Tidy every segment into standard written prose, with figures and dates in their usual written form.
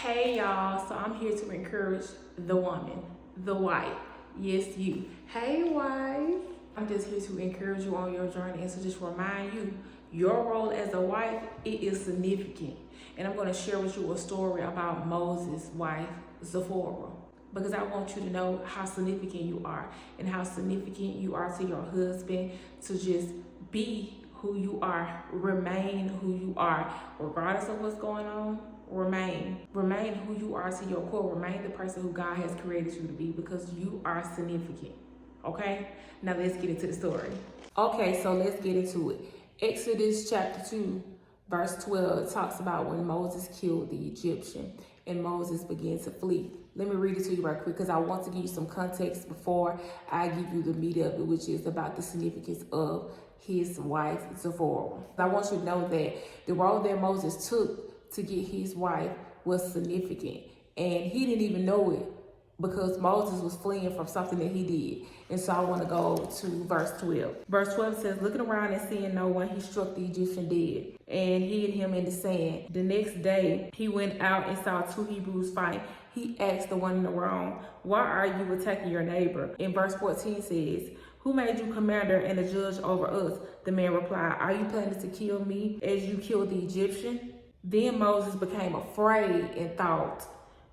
Hey y'all, so I'm here to encourage the woman, the wife. Yes, you. Hey wife. I'm just here to encourage you on your journey and to just remind you your role as a wife, it is significant. And I'm going to share with you a story about Moses' wife, Zipporah, because I want you to know how significant you are and how significant you are to your husband, to just be who you are, remain who you are, regardless of what's going on. Remain who you are to your core. Remain the person who God has created you to be, because you are significant. Okay, now let's get into the story. Okay, so let's get into it. Exodus chapter 2 verse 12 talks about when Moses killed the Egyptian and Moses began to flee. Let me read it to you right quick, because I want to give you some context before I give you the meat of it, which is about the significance of his wife Zipporah. I want you to know that the role that Moses took to get his wife was significant, and he didn't even know it because Moses was fleeing from something that he did. And so I want to go to verse 12. Verse 12 says, looking around and seeing no one, he struck the Egyptian dead and hid him in the sand. The next day he went out and saw two Hebrews fight. He asked the one in the wrong, why are you attacking your neighbor? And verse 14 says, who made you commander and a judge over us? The man replied, are you planning to kill me as you killed the Egyptian? Then Moses became afraid and thought,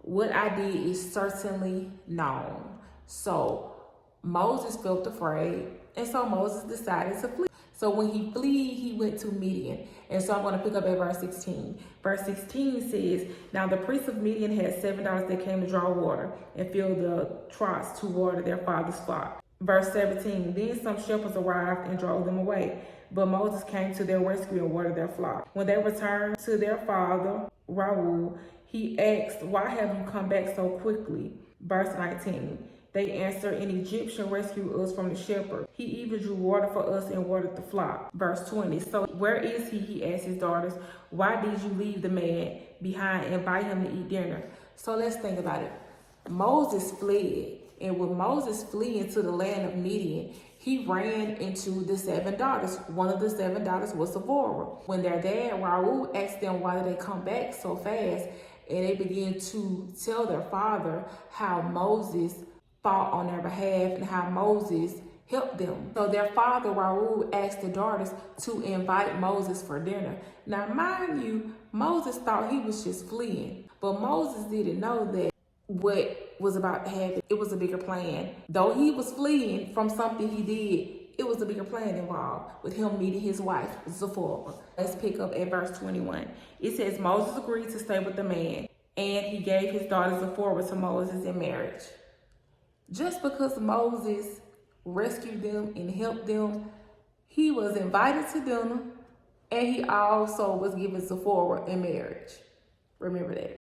what I did is certainly known. So Moses felt afraid, and so Moses decided to flee. So when he fled, he went to Midian. And so I'm going to pick up at verse 16. Verse 16 says, now the priests of Midian had 7 daughters that came to draw water and fill the troughs to water their father's flock. Verse 17, then some shepherds arrived and drove them away. But Moses came to their rescue and watered their flock. When they returned to their father, Raul, he asked, why have you come back so quickly? Verse 19, they answered, an Egyptian rescued us from the shepherd. He even drew water for us and watered the flock. Verse 20, so where is he? He asked his daughters. Why did you leave the man behind and invite him to eat dinner? So let's think about it. Moses fled. And when Moses fled into the land of Midian, he ran into the 7 daughters. One of the 7 daughters was Zipporah. When their dad, Raul, asked them why did they come back so fast, and they began to tell their father how Moses fought on their behalf and how Moses helped them. So their father, Raul, asked the daughters to invite Moses for dinner. Now, mind you, Moses thought he was just fleeing, but Moses didn't know that what was about to happen, it was a bigger plan. Though he was fleeing from something he did, it was a bigger plan involved with him meeting his wife, Zipporah. Let's pick up at verse 21. It says, Moses agreed to stay with the man, and he gave his daughter Zipporah to Moses in marriage. Just because Moses rescued them and helped them, he was invited to dinner, and he also was given Zipporah in marriage. Remember that.